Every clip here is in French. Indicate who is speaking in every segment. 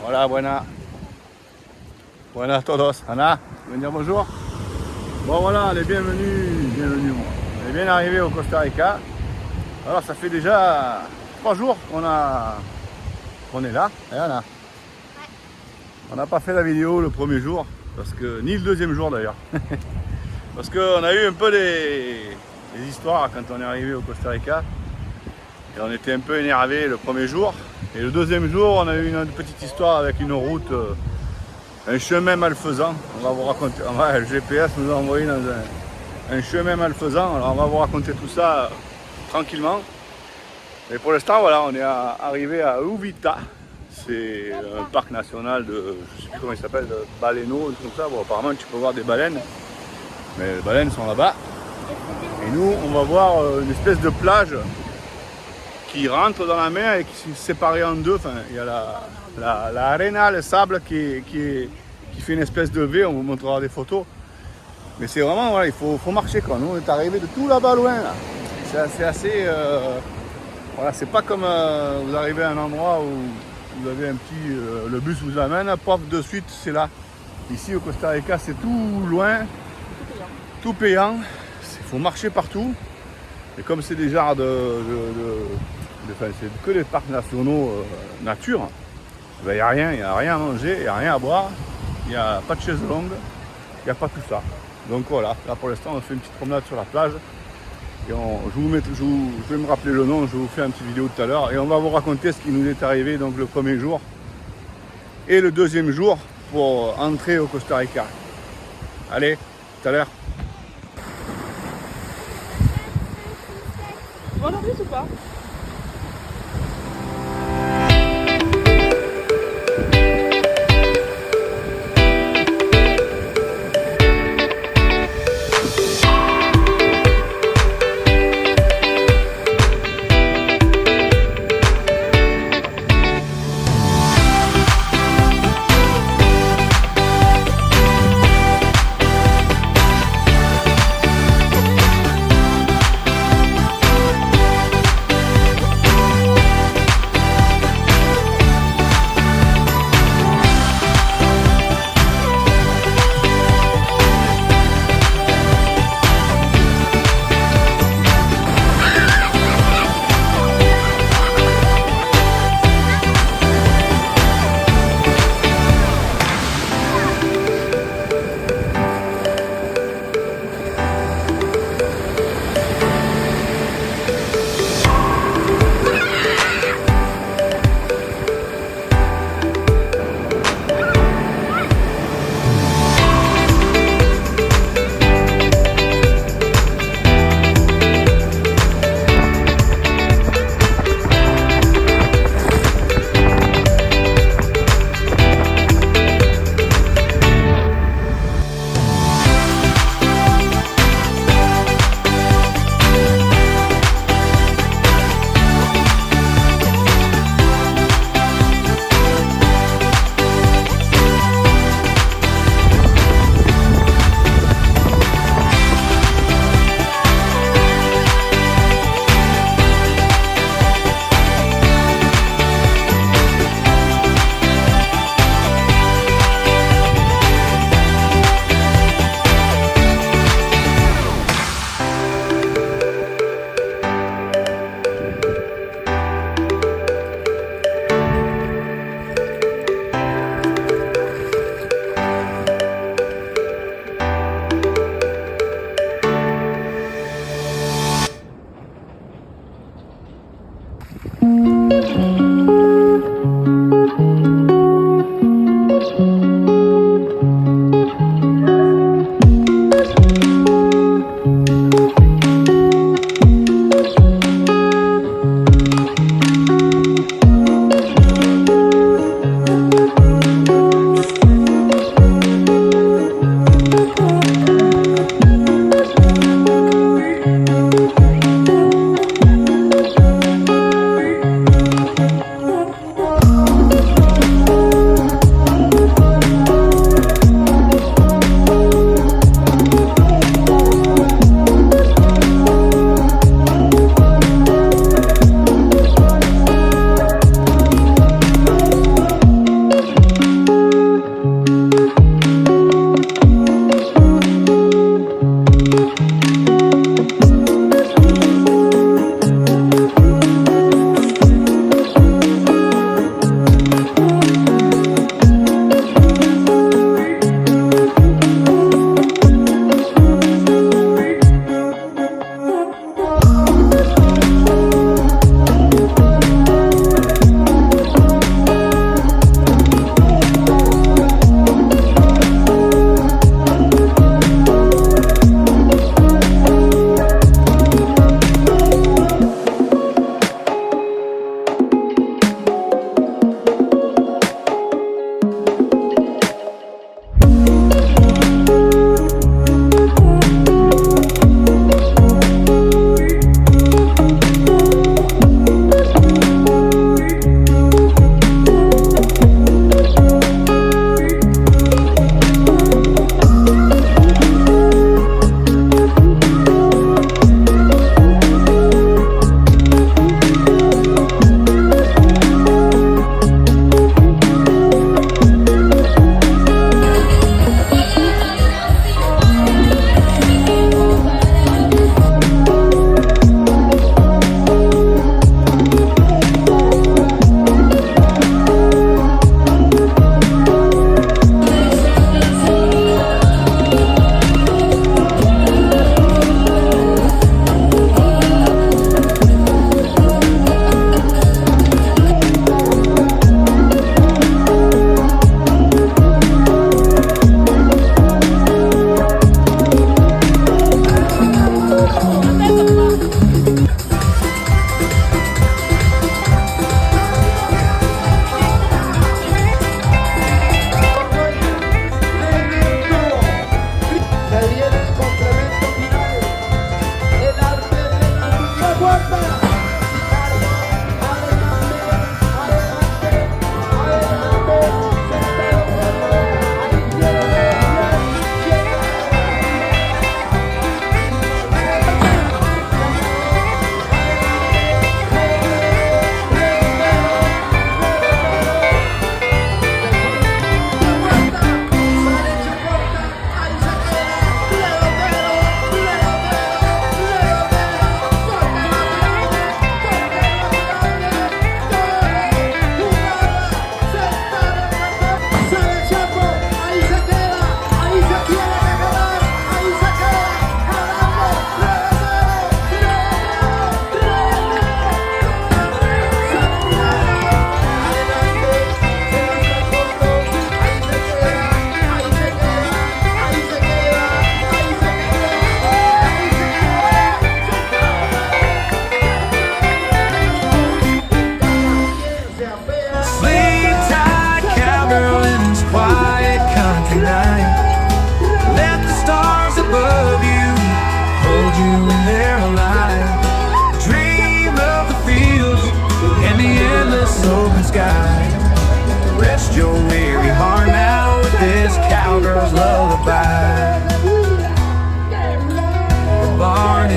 Speaker 1: Hola, buenas todos. Anna, tu veux dire bonjour? Bon voilà, les bienvenus. On est bien arrivé au Costa Rica. Alors ça fait déjà 3 jours qu'on est là. Et Anna, on n'a pas fait la vidéo le premier jour, parce que ni le deuxième jour d'ailleurs. Parce qu'on a eu un peu des histoires quand on est arrivé au Costa Rica. Et on était un peu énervé le premier jour. Et le deuxième jour, on a eu une petite histoire avec une route, un chemin malfaisant. On va vous raconter. Le GPS nous a envoyé dans un chemin malfaisant. Alors on va vous raconter tout ça tranquillement. Et pour l'instant, voilà, on est arrivé à Uvita. C'est un parc national de, je sais plus comment il s'appelle, de baleineaux, comme ça. Bon, apparemment, tu peux voir des baleines. Mais les baleines sont là-bas. Et nous, on va voir une espèce de plage qui rentre dans la mer et qui s'est séparée en deux. Enfin, il y a la arena, le sable qui fait une espèce de V. On vous montrera des photos. Mais c'est vraiment, voilà, il faut marcher quoi. Nous, on est arrivé de tout là-bas loin. Là. C'est assez... voilà, c'est pas comme vous arrivez à un endroit où vous avez un petit... le bus vous amène, paf, de suite, c'est là. Ici, au Costa Rica, c'est tout loin, tout payant. Il faut marcher partout. Et comme c'est des genres enfin, c'est que des parcs nationaux nature, ben, il n'y a rien à manger, il n'y a rien à boire, il n'y a pas de chaise longue, il n'y a pas tout ça. Donc voilà, là pour l'instant on fait une petite promenade sur la plage. Et je vais me rappeler le nom, je vous fais une petite vidéo tout à l'heure. Et on va vous raconter ce qui nous est arrivé donc le premier jour et le deuxième jour pour entrer au Costa Rica. Allez, tout à l'heure.
Speaker 2: Tu vois l'ambulance ou pas?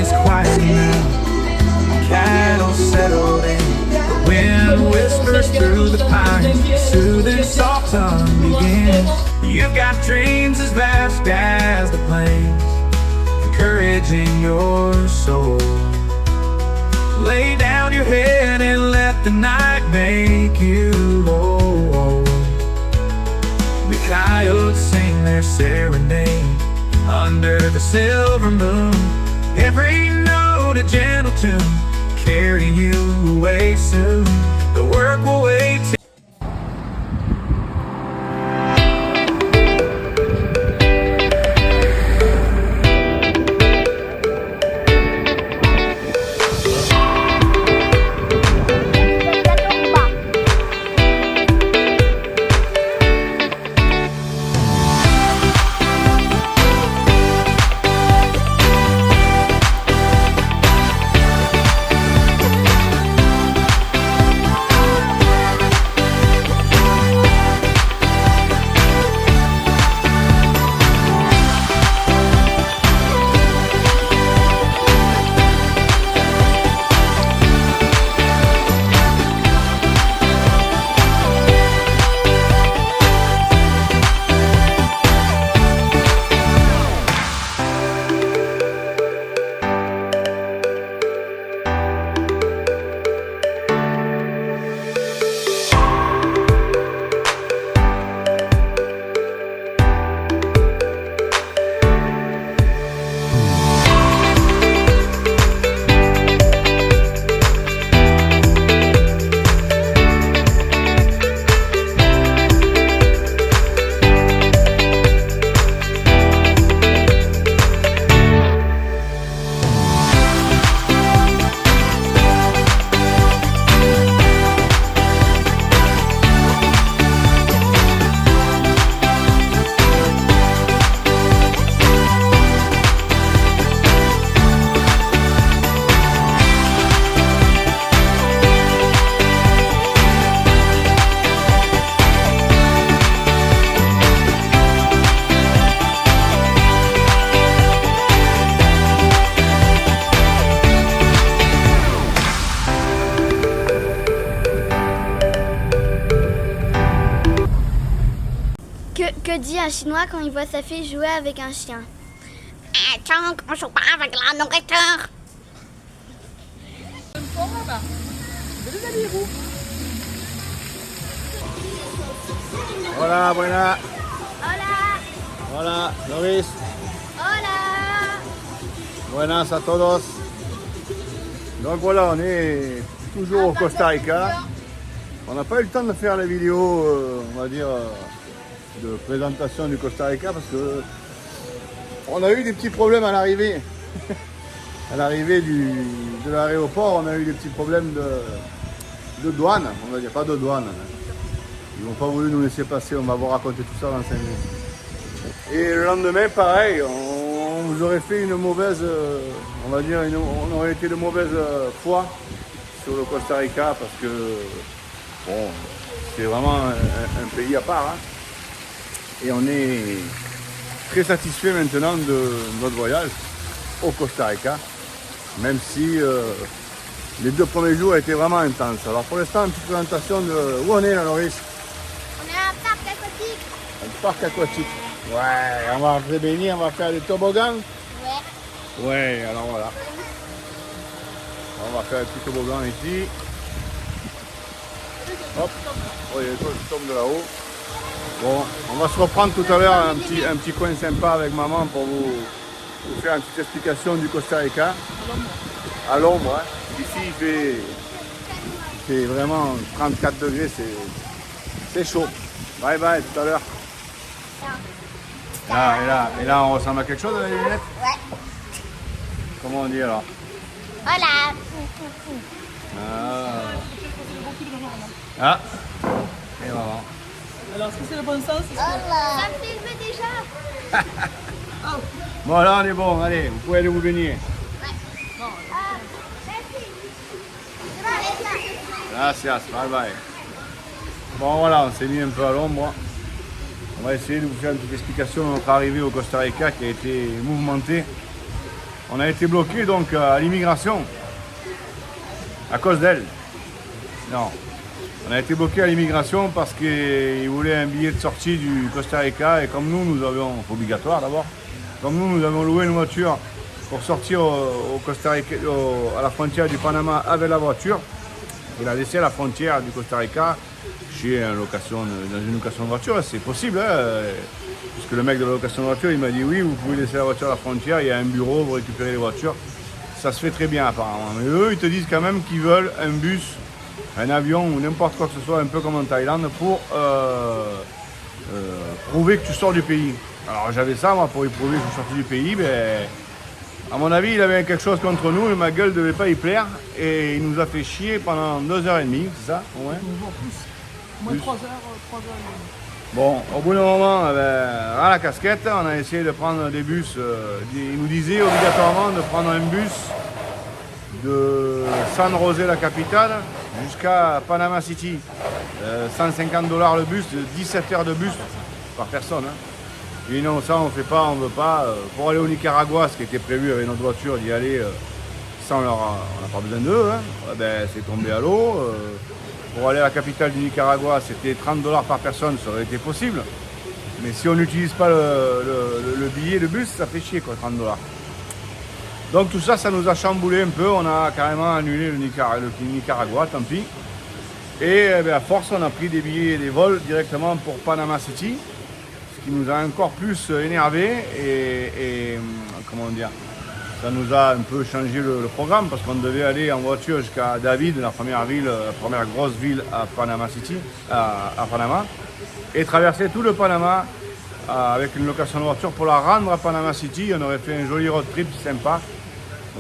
Speaker 2: is quiet now. Cattle settled in. The wind whispers through the pines. Soothing soft tongue begins. You've got dreams as vast as the plains, encouraging your soul. Lay down your head and let the night make you whole. The coyotes sing their serenade under the silver moon. Every note a gentle tune, carry you away soon. The work will wait.
Speaker 3: Que dit un Chinois quand il voit sa fille jouer avec un chien?
Speaker 4: Tiens, on joue pas avec la nourriture.
Speaker 1: Voilà, voilà.
Speaker 3: Hola!
Speaker 1: Voilà, Loris.
Speaker 3: Hola!
Speaker 1: Buenas a todos. Donc voilà, on est toujours au Costa Rica. On n'a pas eu le temps de faire la vidéo, on va dire, de présentation du Costa Rica parce que on a eu des petits problèmes à l'arrivée. À l'arrivée de l'aéroport, on a eu des petits problèmes de douane. On va dire pas de douane. Ils n'ont pas voulu nous laisser passer. On va vous raconter tout ça dans 5 minutes. Et le lendemain, pareil, on vous aurait fait une mauvaise, on va dire, on aurait été de mauvaise foi sur le Costa Rica parce que bon, c'est vraiment un pays à part. Hein. Et on est très satisfait maintenant de notre voyage au Costa Rica, même si les 2 premiers jours étaient vraiment intenses. Alors pour l'instant, une petite présentation de où on est là, Loris.
Speaker 3: On est à un parc aquatique.
Speaker 1: Un parc aquatique. Ouais, on va se baigner, on va faire des toboggans.
Speaker 3: Ouais.
Speaker 1: Ouais, alors voilà. On va faire un petit toboggan ici. Hop, oh, il y a des choses qui tombent de là-haut. Bon, on va se reprendre tout à l'heure un petit coin sympa avec maman pour vous faire une petite explication du Costa Rica. À l'ombre, hein. Ici il fait vraiment 34 degrés, c'est chaud. Bye bye, tout à l'heure. Et là, on ressemble à quelque chose avec les lunettes?
Speaker 3: Ouais.
Speaker 1: Comment on dit alors?
Speaker 3: Hola!
Speaker 1: Ah. Et maman.
Speaker 5: Alors, est-ce que c'est le bon sens?
Speaker 3: Hola! Ça me filme déjà!
Speaker 1: Bon, là on est bon, allez, vous pouvez aller vous baigner. Gracias, bye bye. Bon voilà, on s'est mis un peu à l'ombre. On va essayer de vous faire une petite explication de notre arrivée au Costa Rica qui a été mouvementée. on a été bloqué donc à l'immigration à cause d'elle. Non, on a été bloqué à l'immigration parce qu'ils voulaient un billet de sortie du Costa Rica et comme nous avions, obligatoire d'abord, comme nous avons loué une voiture pour sortir au Costa Rica, à la frontière du Panama avec la voiture, il a laissé à la frontière du Costa Rica chez dans une location de voiture, c'est possible, hein, puisque le mec de la location de voiture il m'a dit oui, vous pouvez laisser la voiture à la frontière, il y a un bureau, vous récupérez les voitures, ça se fait très bien apparemment, mais eux ils te disent quand même qu'ils veulent un bus, un avion ou n'importe quoi que ce soit, un peu comme en Thaïlande, pour prouver que tu sors du pays. Alors j'avais ça moi pour y prouver que je suis sorti du pays, mais à mon avis il avait quelque chose contre nous et ma gueule ne devait pas y plaire et il nous a fait chier pendant 2h30, c'est ça ouais.
Speaker 5: Moins 3 heures.
Speaker 1: Bon, au bout d'un moment, à la casquette, on a essayé de prendre des bus. Il nous disait obligatoirement de prendre un bus de San José, la capitale, jusqu'à Panama City. $150 le bus, 17 heures de bus par personne. Hein. Et non, ça on ne fait pas, on ne veut pas. Pour aller au Nicaragua, ce qui était prévu avec notre voiture, d'y aller sans leur. On n'a pas besoin d'eux, hein. C'est tombé à l'eau. Pour aller à la capitale du Nicaragua, c'était $30 par personne, ça aurait été possible. Mais si on n'utilise pas le billet de bus, ça fait chier quoi, $30. Donc tout ça, ça nous a chamboulé un peu. On a carrément annulé le Nicaragua, tant pis. Et à force, on a pris des billets et des vols directement pour Panama City, ce qui nous a encore plus énervé et comment dire, ça nous a un peu changé le programme parce qu'on devait aller en voiture jusqu'à David, la première grosse ville à Panama City, à Panama, et traverser tout le Panama avec une location de voiture pour la rendre à Panama City. On aurait fait un joli road trip sympa.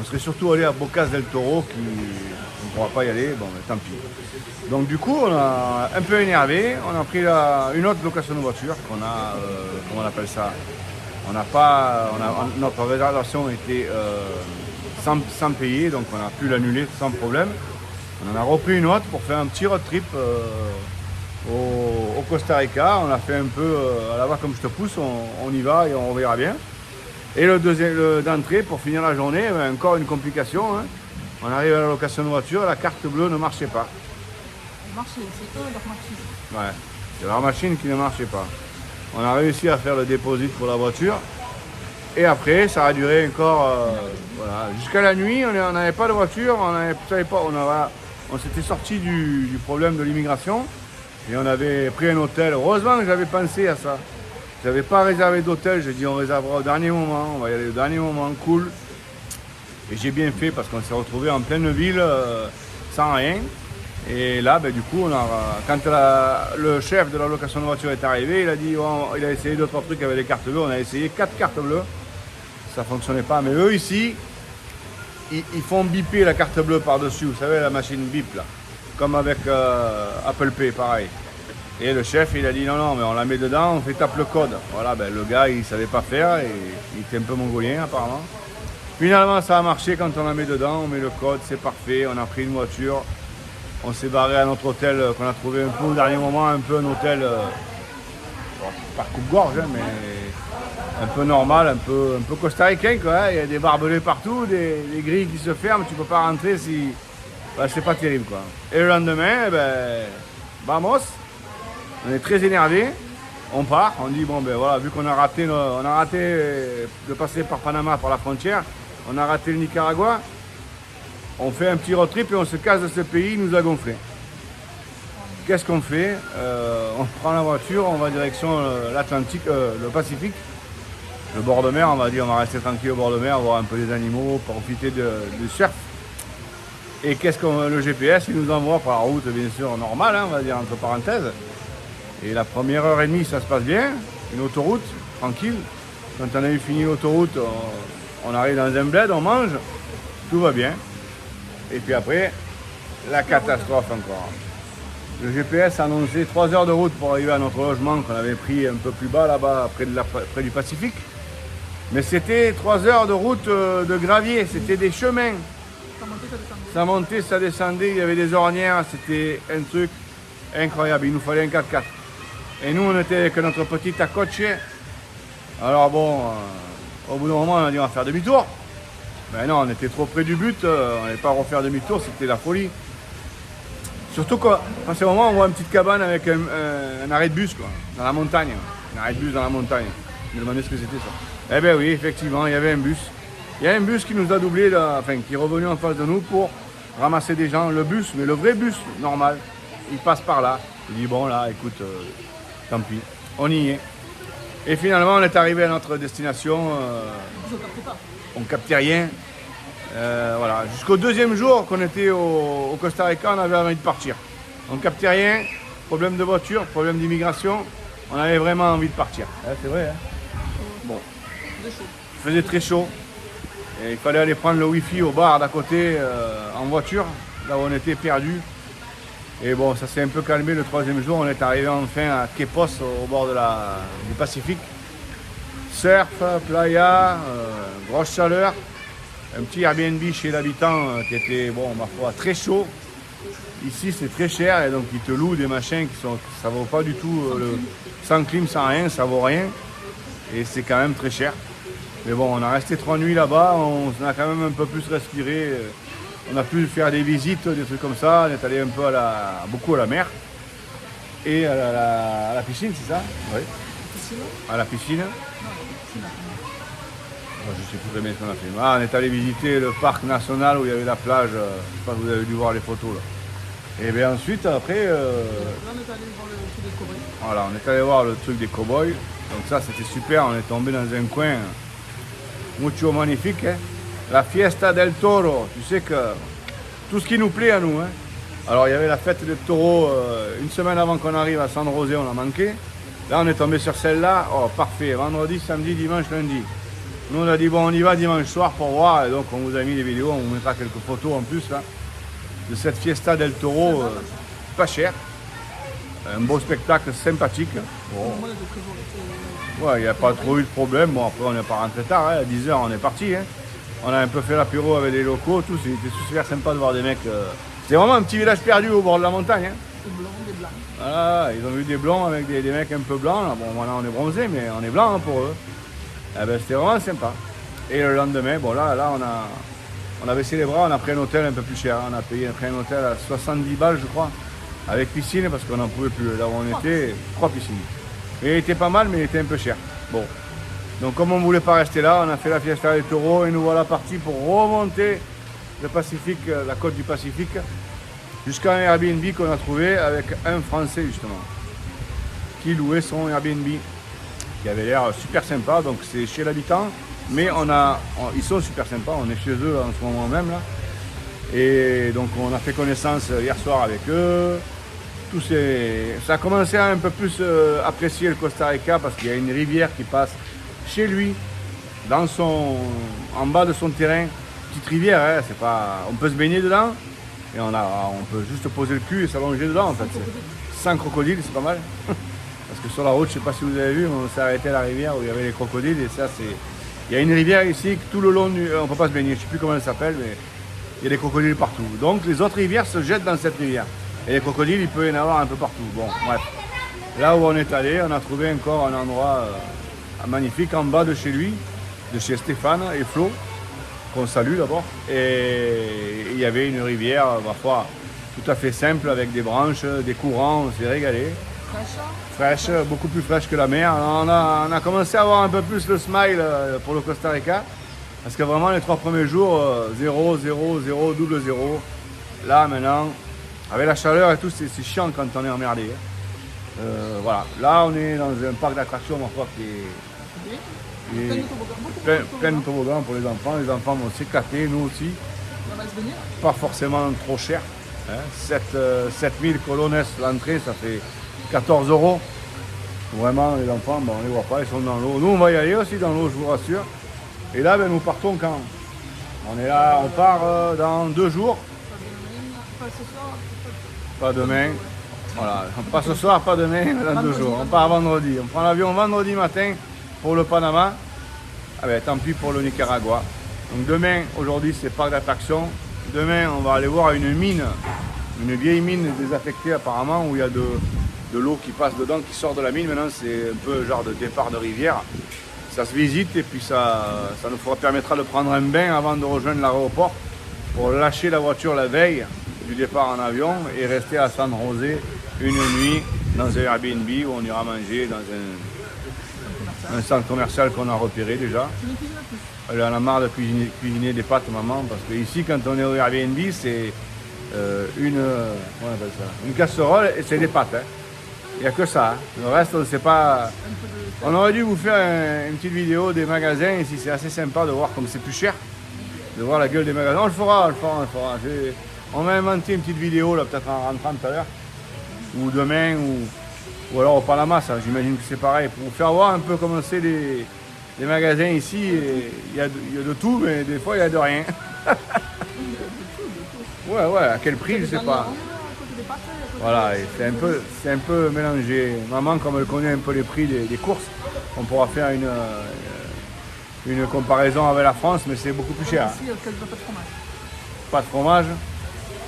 Speaker 1: On serait surtout allé à Bocas del Toro, on ne pourra pas y aller, bon, mais tant pis. Donc du coup, on a un peu énervé, on a pris une autre location de voiture qu'on a, comment on appelle ça, notre réservation était sans payer, donc on a pu l'annuler sans problème. On en a repris une autre pour faire un petit road trip au Costa Rica. On a fait un peu à la va comme je te pousse, on y va et on verra bien. Et le deuxième d'entrée, pour finir la journée, encore une complication. Hein. On arrive à la location de voiture, la carte bleue ne marchait pas.
Speaker 5: C'est eux leur machine.
Speaker 1: Ouais, c'est leur machine qui ne marchait pas. On a réussi à faire le dépôt pour la voiture. Et après, ça a duré encore voilà. Jusqu'à la nuit, on n'avait pas de voiture, on s'était sorti du problème de l'immigration et on avait pris un hôtel. Heureusement que j'avais pensé à ça. Je n'avais pas réservé d'hôtel, j'ai dit on réservera au dernier moment, on va y aller au dernier moment, cool. Et j'ai bien fait parce qu'on s'est retrouvé en pleine ville sans rien. Et là, du coup, quand le chef de la location de voiture est arrivé, il a dit, il a essayé 2-3 trucs avec les cartes bleues. On a essayé 4 cartes bleues, ça ne fonctionnait pas. Mais eux ici, ils font biper la carte bleue par-dessus. Vous savez, la machine bip là, comme avec Apple Pay, pareil. Et le chef, il a dit non, mais on la met dedans, on fait tape le code. Voilà, le gars, il ne savait pas faire et il était un peu mongolien apparemment. Finalement, ça a marché quand on la met dedans, on met le code, c'est parfait. On a pris une voiture. On s'est barré à notre hôtel qu'on a trouvé un peu au dernier moment, un peu un hôtel, pas coupe-gorge, hein, mais un peu normal, un peu costaricain quoi. Hein. Il y a des barbelés partout, des grilles qui se ferment, tu peux pas rentrer si. C'est pas terrible quoi. Et le lendemain, vamos, on est très énervé, on part, on dit bon voilà, vu qu'on a raté de passer par Panama par la frontière, on a raté le Nicaragua. On fait un petit road trip et on se casse de ce pays, il nous a gonflé. Qu'est-ce qu'on fait? On prend la voiture, on va direction l'Atlantique, le Pacifique, le bord de mer, on va rester tranquille au bord de mer, voir un peu les animaux, profiter du surf. Et le GPS, il nous envoie par la route, bien sûr, normale, hein, on va dire entre parenthèses. Et la première heure et demie, ça se passe bien, une autoroute, tranquille. Quand on a eu fini l'autoroute, on arrive dans un bled, on mange, tout va bien. Et puis après, la catastrophe encore. Le GPS a annoncé 3 heures de route pour arriver à notre logement qu'on avait pris un peu plus bas là-bas, près du Pacifique. Mais c'était 3 heures de route de gravier, c'était des chemins. Ça montait, ça descendait, il y avait des ornières, c'était un truc incroyable. Il nous fallait un 4x4. Et nous, on était avec notre petit Tacoche. Alors bon, au bout d'un moment, on a dit on va faire demi-tour. Ben non, on était trop près du but, on n'allait pas refaire demi-tour, c'était la folie. Surtout qu'à ce moment, on voit une petite cabane avec un arrêt de bus, quoi, dans la montagne. Un arrêt de bus dans la montagne. Je me demandais ce que c'était ça. Eh bien oui, effectivement, il y avait un bus. Il y a un bus qui nous a doublé, qui est revenu en face de nous pour ramasser des gens. Le bus, mais le vrai bus, normal, il passe par là. Il dit bon là, écoute, tant pis, on y est. Et finalement, on est arrivé à notre destination.
Speaker 5: Vous ne captez pas.
Speaker 1: On ne captait rien. Voilà. Jusqu'au deuxième jour qu'on était au Costa Rica, on avait envie de partir. On ne captait rien, problème de voiture, problème d'immigration. On avait vraiment envie de partir. C'est vrai, hein. Bon. Il faisait très chaud. Et il fallait aller prendre le wifi au bar d'à côté en voiture, là où on était perdu. Et bon, ça s'est un peu calmé le troisième jour. On est arrivé enfin à Quepos, au bord du Pacifique. Surf, playa, grosse chaleur. Un petit Airbnb chez l'habitant qui était, bon, ma foi, très chaud. Ici, c'est très cher et donc ils te louent des machins ça vaut pas du tout, sans clim, sans rien, ça vaut rien. Et c'est quand même très cher. Mais bon, on a resté 3 nuits là-bas, on a quand même un peu plus respiré. On a pu faire des visites, des trucs comme ça. On est allé un peu beaucoup à la mer. Et à la piscine, c'est ça? Oui. À la piscine. Je ne sais plus très bien ce qu'on a fait. Ah, on est allé visiter le parc national où il y avait la plage. Je ne sais pas si vous avez dû voir les photos là. Et bien ensuite, après...
Speaker 5: Là, on est allé voir le truc des cow-boys.
Speaker 1: Voilà, on est allé voir le truc des cow-boys. Donc ça, c'était super. On est tombé dans un coin mucho magnifique. Hein. La Fiesta del Toro. Tu sais que tout ce qui nous plaît à nous. Hein. Alors, il y avait la fête des taureaux une semaine avant qu'on arrive à San José, on a manqué. Là, on est tombé sur celle-là. Oh, parfait. Vendredi, samedi, dimanche, lundi. Nous, on a dit, bon, on y va dimanche soir pour voir. Et donc, on vous a mis des vidéos. On vous mettra quelques photos en plus, là, de cette Fiesta del Toro. Pas cher. Un beau spectacle sympathique. Bon. Ouais, il n'y a pas trop eu de problème. Bon, après, on n'est pas rentré tard. Hein. À 10h, on est parti. Hein. On a un peu fait l'apéro avec des locaux. Tout. C'était super sympa de voir des mecs. C'est vraiment un petit village perdu au bord de la montagne. Hein.
Speaker 5: Des blancs, des blancs.
Speaker 1: Voilà, ils ont vu des blancs avec des mecs un peu blancs. Là. Bon, voilà, on est bronzés, mais on est blancs hein, pour eux. Eh ben, c'était vraiment sympa. Et le lendemain, bon là on a baissé les bras, on a pris un hôtel un peu plus cher. On a pris un hôtel à 70 balles, je crois, avec piscine parce qu'on n'en pouvait plus. Là où on était, 3 piscines. Et il était pas mal, mais il était un peu cher. Bon. Donc comme on ne voulait pas rester là, on a fait la Fiesta des Taureaux et nous voilà partis pour remonter le Pacifique, la côte du Pacifique, jusqu'à un Airbnb qu'on a trouvé avec un Français justement, qui louait son Airbnb, qui avait l'air super sympa. Donc c'est chez l'habitant, mais ils sont super sympas, on est chez eux en ce moment même là. Et donc on a fait connaissance hier soir avec eux. Ça a commencé à un peu plus apprécier le Costa Rica parce qu'il y a une rivière qui passe chez lui, en bas de son terrain. Petite rivière, hein, c'est pas, on peut se baigner dedans et on peut juste poser le cul et s'allonger dedans en fait. Sans crocodile, c'est pas mal. Parce que sur la route, je ne sais pas si vous avez vu, on s'est arrêté à la rivière où il y avait les crocodiles et ça c'est... Il y a une rivière ici, tout le long on ne peut pas se baigner, je ne sais plus comment elle s'appelle, mais il y a des crocodiles partout. Donc les autres rivières se jettent dans cette rivière. Et les crocodiles, il peut y en avoir un peu partout. Bon, bref. Là où on est allé, on a trouvé encore un endroit magnifique en bas de chez lui, de chez Stéphane et Flo, qu'on salue d'abord. Et il y avait une rivière, ma foi, tout à fait simple, avec des branches, des courants, on s'est régalé. Fraîche, beaucoup plus fraîche que la mer. On a commencé à avoir un peu plus le smile pour le Costa Rica. Parce que vraiment, les 3 premiers jours, 0, 0, 0, double 0. Là, maintenant, avec la chaleur et tout, c'est chiant quand on est emmerdé. Voilà. Là, on est dans un parc d'attractions, ma foi, qui est plein de toboggans pour les enfants. Les enfants vont s'éclater, nous aussi. Pas forcément trop cher. Hein. 7000 colones l'entrée, ça fait 14 €. Vraiment, les enfants, bon, on ne les voit pas, ils sont dans l'eau. Nous, on va y aller aussi dans l'eau, je vous rassure. Et là, ben, nous partons quand? On est là, on part dans 2 jours. Pas demain. Voilà, pas ce soir, pas demain, mais dans 2 jours. On part vendredi. On prend l'avion vendredi matin pour le Panama. Ah ben, tant pis pour le Nicaragua. Donc demain, aujourd'hui, c'est parc d'attraction. Demain, on va aller voir une mine, une vieille mine désaffectée apparemment, où il y a de l'eau qui passe dedans, qui sort de la mine. Maintenant, c'est un peu genre de départ de rivière. ça se visite et puis ça nous permettra de prendre un bain avant de rejoindre l'aéroport pour lâcher la voiture la veille du départ en avion et rester à San José une nuit dans un Airbnb où on ira manger dans un centre commercial qu'on a repéré déjà. Elle en a marre de cuisiner des pâtes, maman, parce que ici, quand on est au Airbnb, c'est une casserole et c'est des pâtes. Hein. Il n'y a que ça. Hein. Le reste, on ne sait pas. On aurait dû vous faire une petite vidéo des magasins ici. C'est assez sympa de voir comme c'est plus cher, de voir la gueule des magasins. On le fera. On va inventer une petite vidéo, là, peut-être en rentrant tout à l'heure, ou demain, ou alors au Panama, ça. J'imagine que c'est pareil. Pour vous faire voir un peu comment c'est les magasins ici, il y a de tout, mais des fois, il y a de rien. Ouais, à quel prix, je sais pas. Voilà, c'est un peu mélangé. Maman, comme elle connaît un peu les prix des courses, on pourra faire une comparaison avec la France, mais c'est beaucoup plus cher.
Speaker 5: Ici, il y a quasiment pas de fromage.
Speaker 1: Pas de fromage,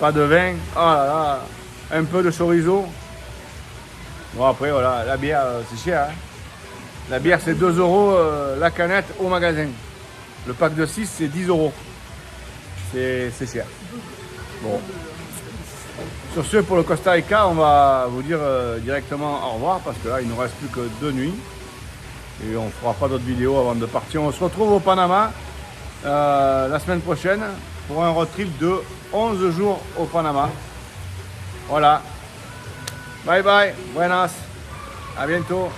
Speaker 1: pas de vin, oh là là, un peu de chorizo. Bon, après, voilà, la bière, c'est cher. Hein. La bière, c'est 2 € la canette au magasin. Le pack de 6, c'est 10 €. C'est cher. Bon. Sur ce, pour le Costa Rica, on va vous dire directement au revoir parce que là, il ne nous reste plus que 2 nuits. Et on ne fera pas d'autres vidéos avant de partir. On se retrouve au Panama la semaine prochaine pour un road trip de 11 jours au Panama. Voilà. Bye bye. Buenas. À bientôt.